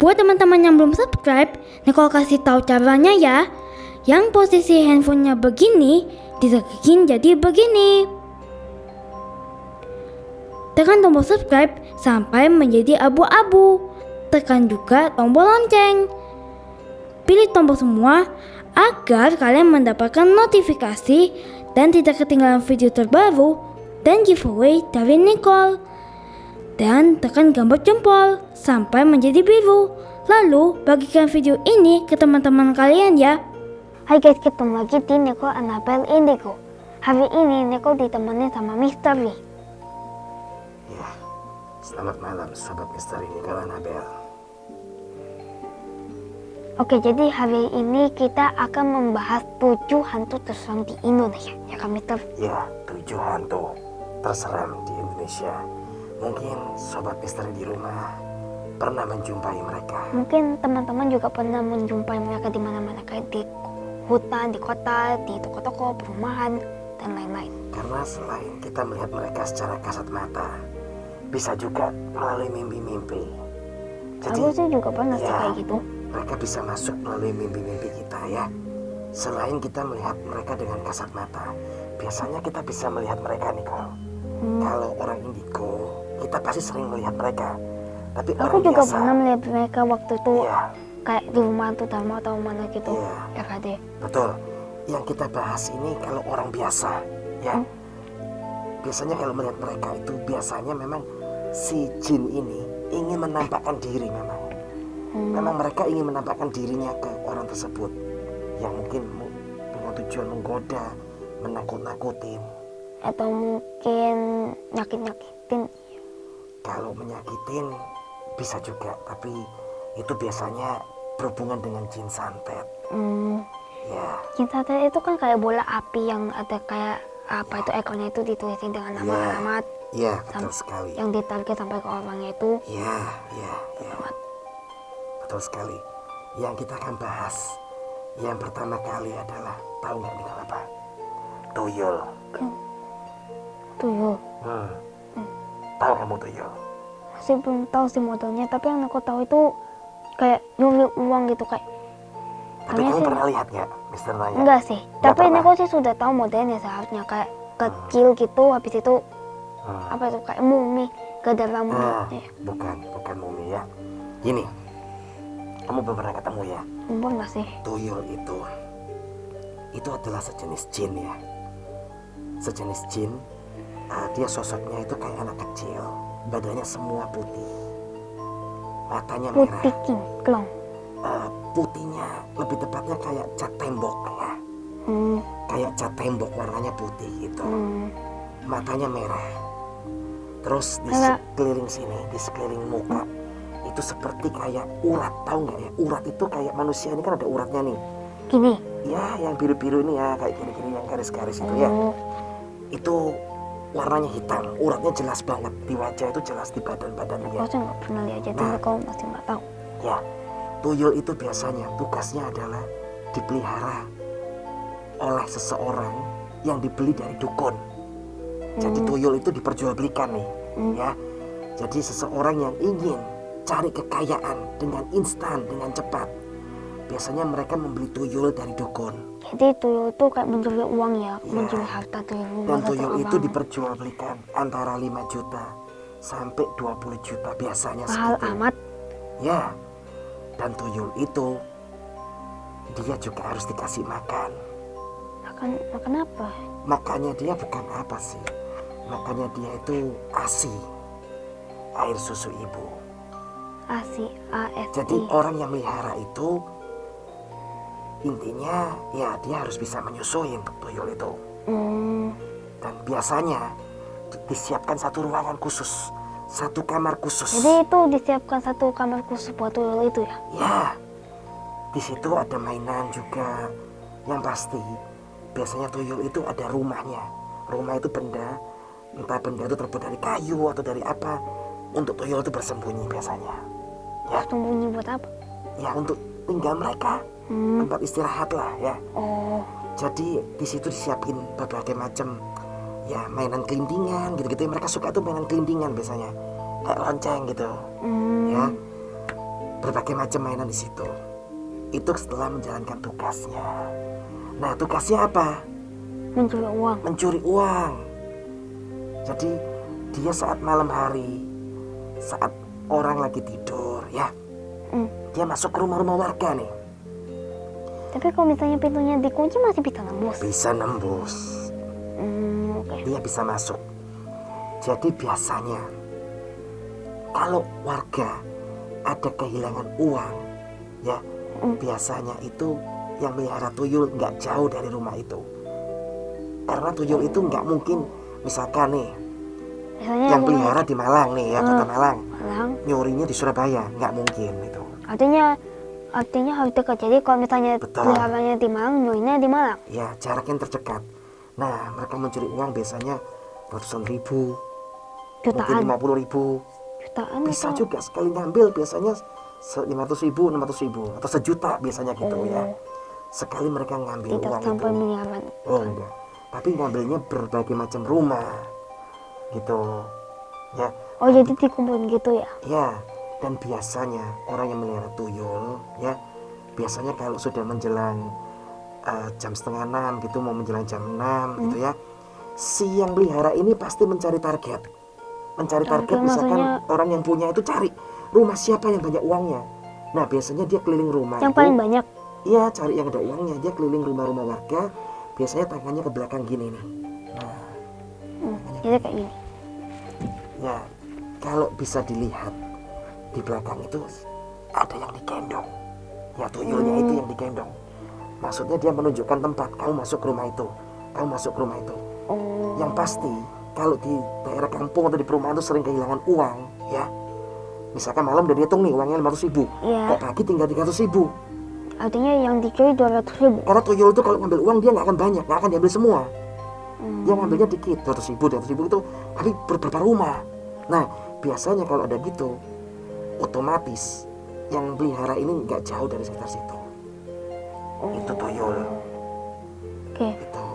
Buat teman-teman yang belum subscribe, Nicole kasih tahu caranya ya. Yang posisi handphonenya begini, ditekin jadi begini. Tekan tombol subscribe sampai menjadi abu-abu. Tekan juga tombol lonceng. Pilih tombol semua agar kalian mendapatkan notifikasi dan tidak ketinggalan video terbaru dan giveaway dari Nicole. Dan tekan gambar jempol sampai menjadi biru. Lalu bagikan video ini ke teman-teman kalian ya. Hai guys, ketemu lagi di Nicole Annabelle Indigo. Hari ini Nicole ditemani sama Misteri. Ya, selamat malam sobat Misteri Nicole Annabelle. Oke, jadi hari ini kita akan membahas 7 hantu terseram di Indonesia. Ya kan Mister? Ya, 7 hantu terseram di Indonesia. Mungkin sobat misteri di rumah pernah menjumpai mereka. Mungkin teman-teman juga pernah menjumpai mereka di mana-mana, kayak di hutan, di kota, di toko-toko, perumahan, dan lain-lain. Karena selain kita melihat mereka secara kasat mata, bisa juga melalui mimpi-mimpi. Aku sih juga pernah sih kayak gitu. Mereka bisa masuk melalui mimpi-mimpi kita ya. Selain kita melihat mereka dengan kasat mata, biasanya kita bisa melihat mereka nih Kalau orang indigo, kita pasti sering melihat mereka. Tapi aku orang juga biasa, pernah melihat mereka waktu itu kayak di rumah tuh Dharma atau mana gitu. RKD. Betul. Yang kita bahas ini kalau orang biasa ya. Biasanya kalau melihat mereka itu biasanya memang si jin ini ingin menampakkan diri memang. Memang mereka ingin menampakkan dirinya ke orang tersebut yang mungkin dengan tujuan menggoda, menakut-nakutin. Atau mungkin nyakit-nyakitin. Kalau menyakitin bisa juga, tapi itu biasanya berhubungan dengan jin santet. Ya. Jin santet itu kan kayak bola api yang ada kayak apa itu ekornya itu ditulisin dengan nama alamat. Iya, betul sekali. Yang ditarget sampai ke orangnya itu. Iya. Betul sekali. Yang kita akan bahas yang pertama kali adalah, tahu nggak nih apa? Tuyul. Tuyul. Tahu kamu tuyul? Masih belum tahu sih modelnya, tapi yang aku tahu itu kayak nyuri uang gitu kayak. Tapi kamu pernah lihat nggak, Mister Naya? Enggak sih. Tapi ini aku sih sudah tahu modelnya seharusnya kayak kecil gitu, habis itu apa itu kayak mumi, gak ada rambutnya. Bukan mumi ya. Gini, kamu belum pernah ketemu ya? Belum masih. Tuyul itu adalah sejenis jin ya. Sejenis jin. Dia sosoknya itu kayak anak kecil, badannya semua putih, matanya merah. Putih kinclong. Putihnya lebih tepatnya kayak cat tembok ya. Kayak cat tembok warnanya putih gitu. Matanya merah. Terus di sekeliling sini, di sekeliling muka itu seperti kayak urat, tahu nggak ya? Urat itu kayak manusia ini kan ada uratnya nih. Gini. Ya, yang biru-biru ini ya, kayak gini-gini yang garis-garis itu ya. Itu warnanya hitam, uratnya jelas banget di wajah, itu jelas di badan-badan dia. Aku nggak pernah lihat, jadi kau masih nggak tahu. Ya, tuyul itu biasanya tugasnya adalah dipelihara oleh seseorang yang dibeli dari dukun. Jadi tuyul itu diperjualbelikan nih, ya. Jadi seseorang yang ingin cari kekayaan dengan instan, dengan cepat, biasanya mereka membeli tuyul dari dukun. Jadi tuyul itu kayak mencuri uang ya, mencuri harta tuyul. Dan tuyul itu diperjualbelikan antara 5 juta sampai 20 juta biasanya. Mahal amat. Ya, dan tuyul itu dia juga harus dikasih makan. Makan apa? Makannya dia bukan apa sih, makannya dia itu ASI, air susu ibu. ASI. Jadi orang yang melihara itu intinya ya dia harus bisa menyusui untuk tuyul itu. Dan biasanya disiapkan satu ruangan khusus, satu kamar khusus. Jadi itu disiapkan satu kamar khusus buat tuyul itu ya? Ya, di situ ada mainan juga. Yang pasti biasanya tuyul itu ada rumahnya. Rumah itu benda, entah benda itu terbuat dari kayu atau dari apa. Untuk tuyul itu bersembunyi biasanya. Ya. Bersembunyi buat apa? Ya untuk tinggal mereka. Tempat istirahat lah ya. Jadi di situ disiapin berbagai macam ya mainan kelindingan gitu-gitu. Mereka suka tuh mainan kelindingan biasanya, kayak lonceng gitu. Ya. berbagai macam mainan di situ. Itu setelah menjalankan tugasnya. Nah, tugasnya apa? Mencuri uang. Mencuri uang. Jadi dia saat malam hari, saat orang lagi tidur ya, dia masuk ke rumah-rumah warga nih. Tapi kalau misalnya pintunya dikunci masih bisa nembus. Bisa nembus. Oke. Dia bisa masuk. Jadi biasanya kalau warga ada kehilangan uang ya, biasanya itu yang melihara tuyul nggak jauh dari rumah itu. Karena tuyul itu nggak mungkin, misalkan nih Misalnya yang pelihara di Malang nih ya, kota Malang, Malang. nyurinya di Surabaya, nggak mungkin itu. Artinya harus dekat. Jadi kalau misalnya Betul. peliharanya di Malang, nyurinya di Malang. Ya, jaraknya terdekat. Nah, mereka mencuri uang biasanya ratusan ribu, mungkin Jutaan. 50.000. Jutaan Bisa atau- juga sekali ngambil biasanya 500.000, 600.000 atau sejuta biasanya gitu ya. Sekali mereka ngambil tidak uang sampai itu. miliaran. Oh enggak. Tapi ngambilnya berbagai macam rumah gitu. Ya, Oh jadi dikumpulin gitu ya? ya. Dan biasanya orang yang melihara tuyul ya, biasanya kalau sudah menjelang jam setengah 6 gitu, mau menjelang jam 6 gitu ya, si yang pelihara ini pasti mencari target. Mencari target, misalkan maksudnya- orang yang punya itu cari rumah siapa yang banyak uangnya. Nah biasanya dia keliling rumah Yang itu, paling banyak. iya cari yang ada uangnya. Dia keliling rumah-rumah warga, biasanya tangannya ke belakang gini nih. Jadi kayak gini. Ya, kalau bisa dilihat di belakang itu ada yang digendong. Ya, tuyulnya itu yang digendong. Maksudnya dia menunjukkan tempat, kamu masuk ke rumah itu, kamu masuk ke rumah itu. Oh. Yang pasti kalau di daerah kampung atau di perumahan itu sering kehilangan uang, ya. Misalkan malam udah dihitung nih uangnya 500.000, Iya. kok pagi tinggal 300.000. Artinya yang dicuri 200.000. Karena tuyul itu kalau ngambil uang dia nggak akan banyak, nggak akan diambil semua. Dia ngambilnya dikit, 200.000 itu, tapi beberapa rumah. Nah, biasanya kalau ada gitu, otomatis yang pelihara ini nggak jauh dari sekitar situ. Itu tuyul, Oke. itu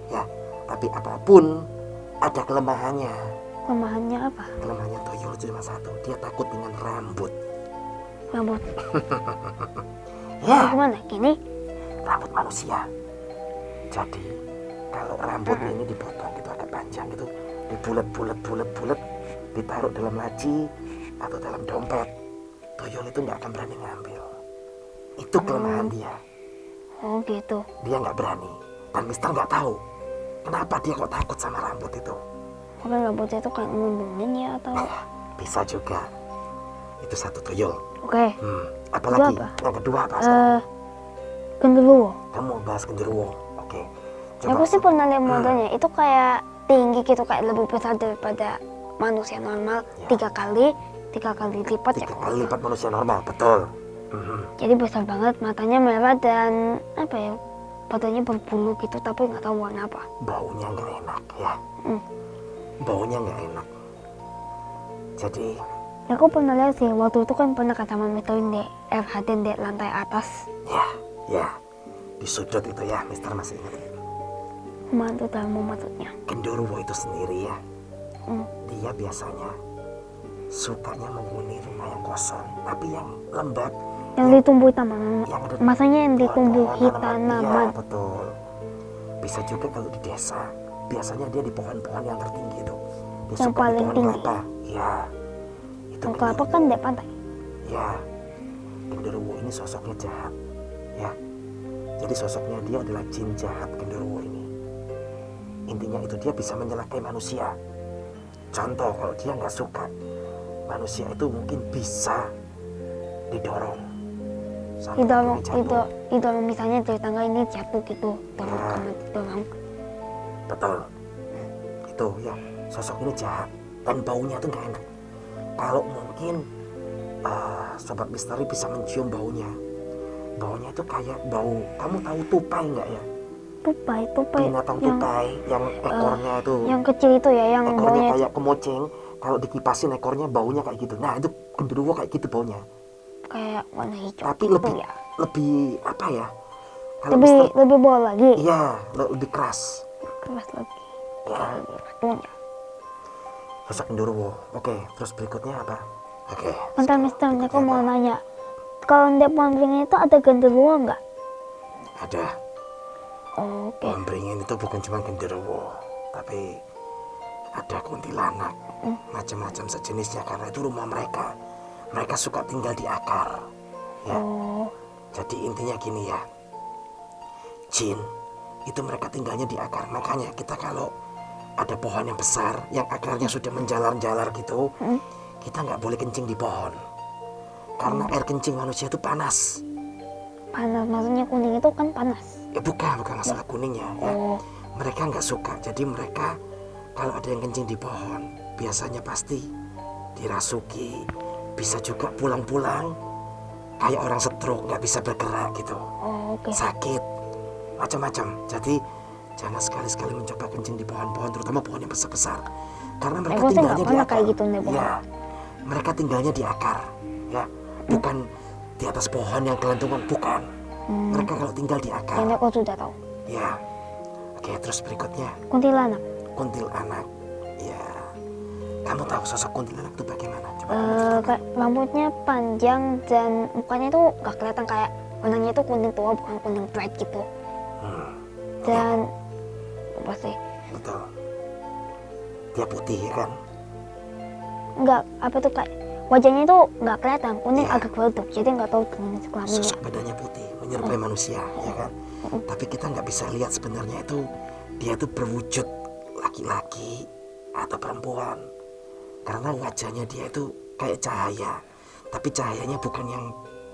ya. Tapi apapun ada kelemahannya. Kelemahannya apa? Kelemahannya tuyul cuma satu, dia takut dengan rambut. Rambut. Ya, Gimana? Gini? rambut manusia. Jadi kalau rambut ini dipotong gitu agak panjang gitu, dibulet, ditaruh dalam laci atau dalam dompet, tuyul itu nggak akan berani ngambil. Itu kelemahan dia. Oh gitu. Dia nggak berani. Dan Mister nggak tahu kenapa dia kok takut sama rambut itu. Mungkin rambutnya itu kayak ngelindungin ya atau? Bisa juga. Itu satu tuyul. Oke. Apalagi apa? yang kedua apa? sekarang? Genderuwo. Kamu bahas genderuwo. Oke. Aku sih pernah lihat modelnya. Itu kayak tinggi gitu, kayak lebih besar daripada manusia normal. Ya. 3 kali lipat ya. 3 kali lipat manusia normal, betul. Jadi besar banget, matanya merah dan apa ya, badannya berbulu gitu, tapi nggak tahu warna apa. Baunya nggak enak ya. Baunya nggak enak. Jadi Ya, aku pernah lihat sih, waktu itu kan pernah kata Mami Toin di FHD di lantai atas. ya di sudut itu ya, Mister masih ingat. Mantu tamu maksudnya. Genderuwo itu sendiri ya, dia biasanya sukanya menghuni rumah yang kosong, tapi yang lembab, Yang ditumbuhi tanaman. yang ada Masanya yang ditumbuhi pohon-pohon, tanaman. Iya, betul. Bisa juga kalau di desa, biasanya dia di pohon-pohon yang tertinggi itu. Dia Yang suka di paling pohon tinggi. kelapa. Ya. Itu Kalau kelapa genderuwo. kan di pantai. Ya. Genderuwo ini sosoknya jahat. Ya. Jadi sosoknya dia adalah jin jahat genderuwo ini. Intinya itu dia bisa menyelakai manusia. Contoh kalau dia nggak suka, manusia itu mungkin bisa didorong. Sampai Didorong, akhirnya jatuh. didorong misalnya dari tangga ini jatuh gitu. Dorong Ya. sama didorong. Betul. Itu ya, sosok ini jahat dan baunya tuh nggak enak. Kalau mungkin sobat misteri bisa mencium baunya. Baunya itu kayak bau, kamu tahu tupai nggak ya? Tupai Binatang tupai yang ekornya itu, yang kecil itu ya, yang ekornya baunya kayak kemoceng. Kalau dikipasin ekornya baunya kayak gitu. Nah itu genderuwo kayak gitu baunya. kayak warna hijau. Tapi gitu lebih ya. lebih apa ya? Kalau Lebih Mister, lebih bawah lagi. iya lebih keras. Keras lagi. Ya. Lebih batunya. Sosok genderuwo. Oke, terus berikutnya apa? Oke. Bentar Mister, aku mau nanya. kalau di pohon beringin itu ada genderuwo nggak? Ada. Oh, oke. Pohon beringin itu bukan cuma genderuwo, tapi ada kuntilanak, macam-macam sejenisnya, karena itu rumah mereka. Mereka suka tinggal di akar. Ya. Oh, Jadi intinya gini ya, jin itu mereka tinggalnya di akar. Makanya kita kalau ada pohon yang besar yang akarnya sudah menjalar-jalar gitu, kita nggak boleh kencing di pohon, karena air kencing manusia itu panas. panas, maksudnya kuning itu kan panas. Ya bukan masalah kuningnya ya. Oh, Mereka nggak suka. Jadi mereka kalau ada yang kencing di pohon, biasanya pasti dirasuki. Bisa juga pulang-pulang kayak orang stroke, nggak bisa bergerak gitu, oh, oke. sakit, macam-macam. Jadi jangan sekali-sekali mencoba kencing di pohon-pohon, terutama pohon yang besar-besar, karena mereka Aku sih nggak tinggalnya di pernah akar. kayak gitu nih, pohon. Ya, mereka tinggalnya di akar, ya, bukan di atas pohon yang gelantungan, bukan. Mereka kalau tinggal di akar, Ini aku sudah tahu. ya. Oke, terus berikutnya Kuntilanak. kuntilanak. Ya, kamu tahu sosok kuntilanak itu bagaimana? Coba kamu Eh, ceritakan. kayak rambutnya panjang dan mukanya itu nggak kelihatan, kayak warnanya itu kuning tua, bukan kuning bright gitu. Dan apa sih? Betul. Dia putih ya kan? Nggak, apa tuh, kayak wajahnya itu nggak kelihatan, kuning Iya. agak redup, jadi nggak tahu jenis kelaminnya. Sosok badannya putih, menyerupai manusia, ya kan? Tapi kita nggak bisa lihat sebenarnya itu dia itu berwujud laki-laki atau perempuan, karena wajahnya dia itu kayak cahaya, tapi cahayanya bukan yang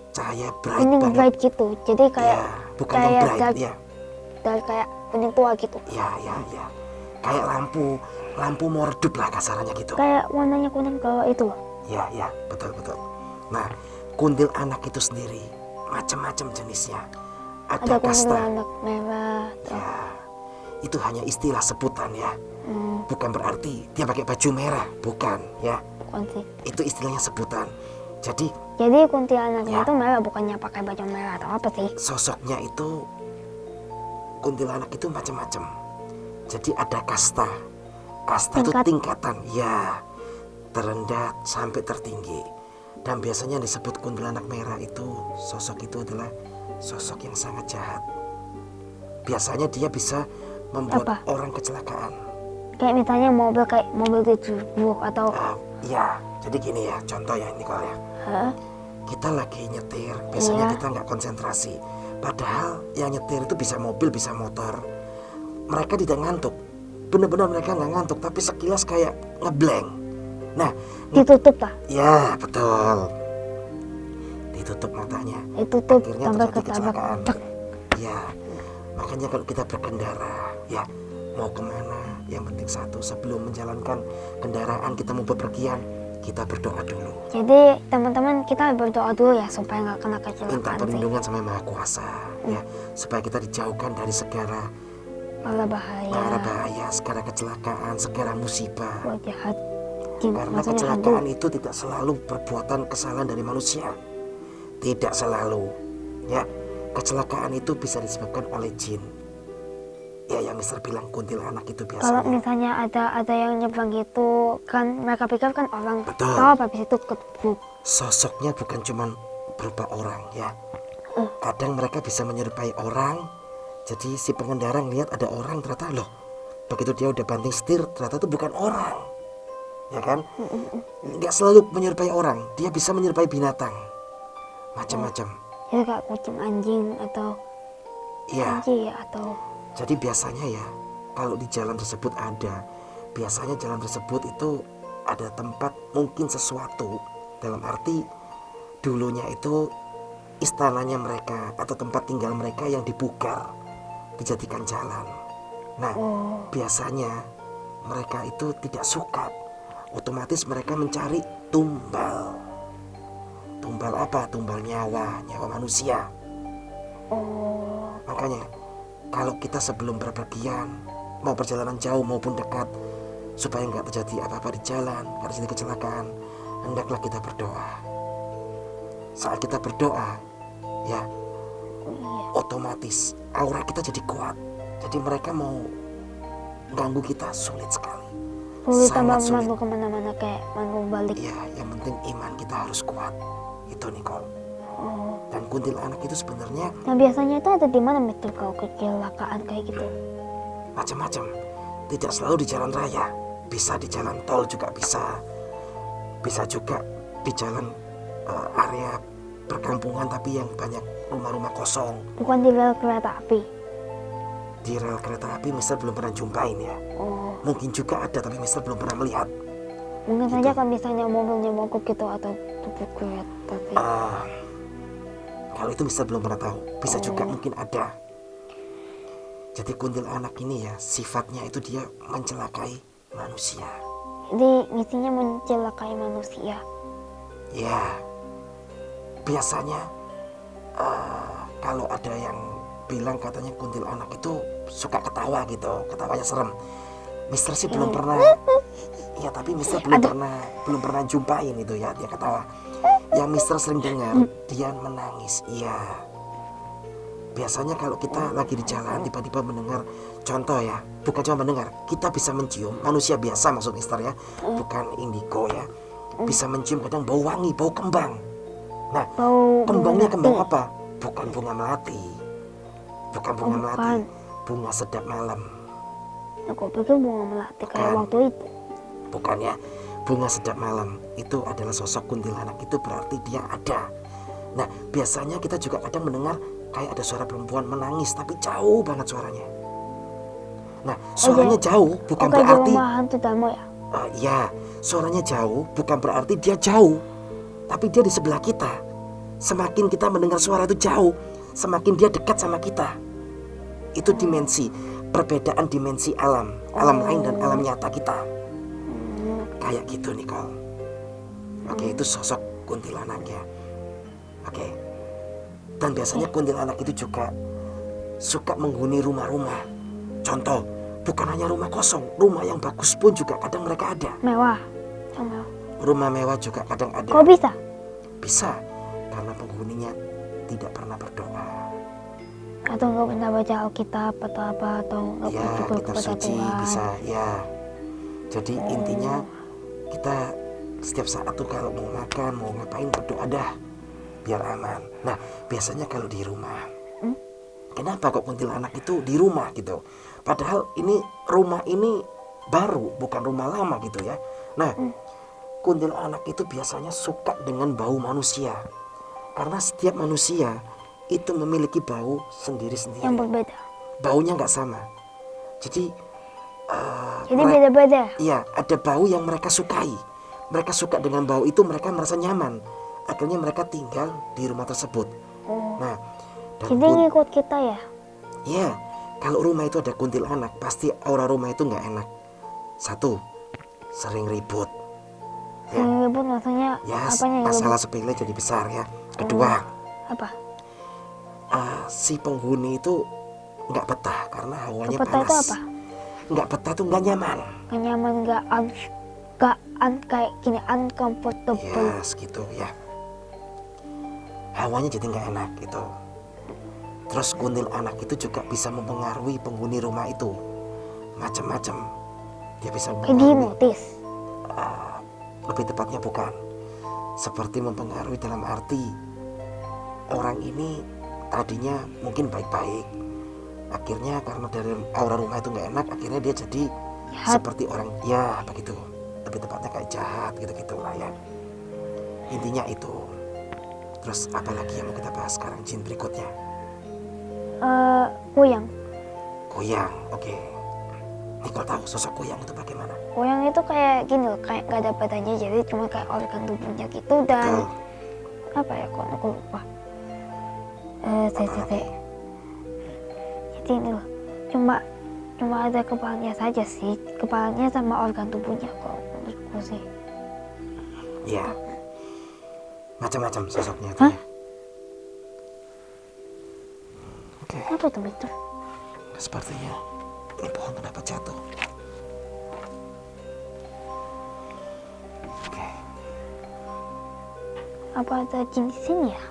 cahaya bright Kuning banget. bright gitu, jadi kayak Ya, bukan yang kayak bright, dark, ya, dark, kayak kuning tua gitu. ya, kayak lampu mau redup lah kasarannya gitu. Kayak warnanya kuning kalau itu loh. Ya, betul. Nah, kuntilanak itu sendiri macam-macam jenisnya. Ada Ada kasta. kuntilanak merah. Ya, itu hanya istilah sebutan ya. Bukan berarti dia pakai baju merah, bukan ya. Bukan sih. Itu istilahnya sebutan. Jadi Jadi kuntilanaknya Ya. itu merah, bukannya pakai baju merah atau apa sih? sosoknya itu kuntilanak itu macam-macam. Jadi ada kasta. Kasta itu Tingkat. tingkatan, ya. Terendah sampai tertinggi. Dan biasanya yang disebut kuntilanak merah itu, sosok itu adalah sosok yang sangat jahat. Biasanya dia bisa membuat Apa? orang kecelakaan. Kayak misalnya mobil, kayak mobil ditabrak atau Ya, jadi gini ya, contoh ya Nicole ya. Hah? Kita lagi nyetir, biasanya Iya. kita nggak konsentrasi. Padahal yang nyetir itu bisa mobil, bisa motor. Mereka tidak ngantuk. Benar-benar mereka nggak ngantuk, tapi sekilas kayak ngeblank. Nah, Ditutup lah, ya betul. Ditutup matanya. ditutup Akhirnya sampai terjadi ketabrak. kecelakaan. Cek. Ya, makanya kalau kita berkendara, ya mau kemana, yang penting satu, sebelum menjalankan kendaraan kita mau bepergian, kita berdoa dulu. Jadi teman-teman, kita berdoa dulu ya supaya nggak kena Minta kecelakaan sih. perlindungan sama Yang Maha Kuasa, ya, supaya kita dijauhkan dari segala Malah bahaya, bahaya, segala kecelakaan, segala musibah. buat jahat. Jin, Karena maksudnya hantu. kecelakaan itu tidak selalu perbuatan kesalahan dari manusia. Tidak selalu. Ya, kecelakaan itu bisa disebabkan oleh jin. Ya, yang Mister bilang kuntilanak itu Kalau biasanya. misalnya ada yang nyebrang gitu, kan mereka pikir kan orang Betul. tahu, habis itu ketabrak. Sosoknya bukan cuma berupa orang, ya. Kadang mereka bisa menyerupai orang. Jadi si pengendara ngelihat ada orang, ternyata loh, begitu dia udah banting setir, ternyata itu bukan orang. Ya kan? Nggak selalu menyerupai orang, dia bisa menyerupai binatang. Macam-macam. Jadi kayak kucing, anjing atau Iya. anjing atau Jadi biasanya ya, kalau di jalan tersebut ada, biasanya jalan tersebut itu ada tempat mungkin sesuatu, dalam arti dulunya itu istananya mereka atau tempat tinggal mereka yang dipugar, dijadikan jalan. Nah, biasanya mereka itu tidak suka, otomatis mereka mencari tumbal. Tumbal apa? Tumbal nyawa manusia. Makanya kalau kita sebelum berpergian, mau perjalanan jauh maupun dekat, supaya nggak terjadi apa-apa di jalan, nggak terjadi kecelakaan, hendaklah kita berdoa. Saat kita berdoa, ya, otomatis aura kita jadi kuat. Jadi mereka mau ganggu kita sulit sekali. sulit tambah Sangat sulit. mandu kemana-mana, kayak mandu balik. Ya, yang penting iman kita harus kuat. Itu Nicole. kuntilanak itu sebenarnya Nah biasanya itu ada di mana Mister kalau kecelakaan kayak gitu? macam-macam. Tidak selalu di jalan raya, bisa di jalan tol juga bisa. Bisa juga di jalan area perkampungan tapi yang banyak rumah-rumah kosong. Bukan di rel kereta api. Di rel kereta api Mister belum pernah jumpain ya. Oh, Mungkin juga ada tapi Mister belum pernah melihat. mungkin saja kan misalnya mobilnya mogok gitu atau tutup kereta sih. Kalau itu Mister belum pernah tahu. Bisa juga mungkin ada. Jadi kuntilanak ini ya sifatnya itu dia mencelakai manusia. Jadi misinya mencelakai manusia. Ya, biasanya kalau ada yang bilang katanya kuntilanak itu suka ketawa gitu, ketawanya serem. Mister sih belum pernah. Ya tapi Mister belum pernah jumpain itu ya dia ketawa. Yang Mister sering dengar dia menangis. Iya. Biasanya kalau kita lagi di jalan tiba-tiba mendengar, contoh ya, bukan cuma mendengar, kita bisa mencium, manusia biasa maksud Mister ya, bukan indigo ya, bisa mencium kadang bau wangi, bau kembang. Nah, kembangnya kembang apa? Bukan bunga melati, bukan bunga melati, bunga sedap malam. Aku pikir bunga melati kayak waktu itu. Bukan ya, bunga sedap malam itu adalah sosok kuntilanak, itu berarti dia ada. Nah, biasanya kita juga kadang mendengar kayak ada suara perempuan menangis tapi jauh banget suaranya. Nah, suaranya jauh bukan berarti di rumah hantu Damo ya? Ya, suaranya jauh bukan berarti dia jauh, tapi dia di sebelah kita. Semakin kita mendengar suara itu jauh, semakin dia dekat sama kita. Itu dimensi, perbedaan dimensi alam lain dan alam nyata kita. Kayak gitu Nicole. Oke, itu sosok kuntilanak ya. Oke. Dan biasanya kuntilanak itu juga suka menghuni rumah-rumah. Contoh, bukan hanya rumah kosong, rumah yang bagus pun juga kadang mereka ada. Mewah. Rumah mewah juga kadang ada. Kok bisa? Bisa, karena penghuninya tidak pernah berdoa. Atau nggak pernah baca Alkitab atau apa, atau nggak Ya, bersyukur kitab kepada suci Tuhan. bisa, ya. Jadi intinya kita setiap saat tuh kalau mau makan, mau ngapain berdoa dah, biar aman. Nah, biasanya kalau di rumah, kenapa kok kuntilanak itu di rumah gitu? Padahal ini rumah ini baru, bukan rumah lama gitu ya. Nah, kuntilanak itu biasanya suka dengan bau manusia. Karena setiap manusia itu memiliki bau sendiri-sendiri. Yang berbeda. Baunya nggak sama. Jadi beda-beda. Iya, ada bau yang mereka sukai. Mereka suka dengan bau itu, mereka merasa nyaman. Akhirnya mereka tinggal di rumah tersebut. Nah, dan Jadi ngikut kita ya? Iya, kalau rumah itu ada kuntilanak, pasti aura rumah itu nggak enak. Satu, sering ribut. Ya, Ribut maksudnya ya apanya masalah sepele jadi besar ya. Kedua, apa? si penghuni itu nggak betah karena hawanya Betah panas. itu apa? Nggak betah tuh nggak nyaman. Nggak nyaman, kayak gini, uncomfortable. Ya, segitu ya. Hawanya jadi nggak enak gitu. Terus kuntilanak itu juga bisa mempengaruhi penghuni rumah itu. Macam-macam. Dia bisa Kayak mempengaruhi. hipnotis. Lebih tepatnya bukan. Seperti mempengaruhi dalam arti orang ini tadinya mungkin baik-baik. Akhirnya karena dari aura rumah itu nggak enak, akhirnya dia jadi Jahat. seperti orang, ya begitu. Lebih tepatnya kayak jahat gitu-gitu lah ya. Intinya itu. Terus apa lagi yang mau kita bahas sekarang, jin berikutnya? Kuyang. Goyang, oke. Nicole tahu sosok goyang itu bagaimana? Kuyang itu kayak gini loh, kayak gak ada badannya, jadi cuma kayak organ tubuhnya gitu. Dan apa ya, kok aku lupa. Jadi ini loh, cuma ada kepalanya saja sih, kepalanya sama organ tubuhnya kok menurutku sih. Iya. Macam-macam sosoknya itu. Hah? Ya. Oke, Apa itu Mister? sepertinya ini pohon kenapa jatuh? Oke, Apa ada jin di sini ya?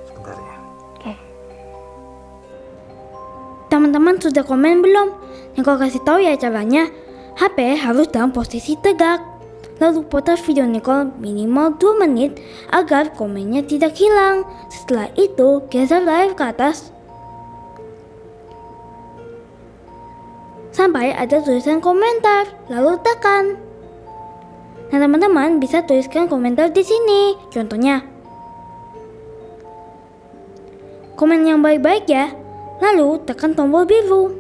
sebentar ya. Oke. Teman-teman sudah komen belum? Yang kau kasih tahu ya caranya. HP harus dalam posisi tegak. Lalu putar video Nicole minimal 2 menit agar komennya tidak hilang. Setelah itu, geser layar ke atas sampai ada tulisan komentar, lalu tekan. Nah, teman-teman bisa tuliskan komentar di sini. Contohnya, komen yang baik-baik ya. Lalu tekan tombol biru.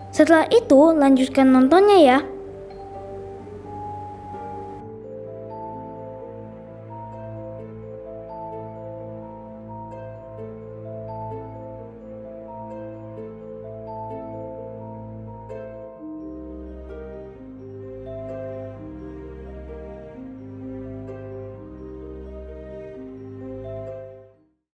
Setelah itu, lanjutkan nontonnya ya.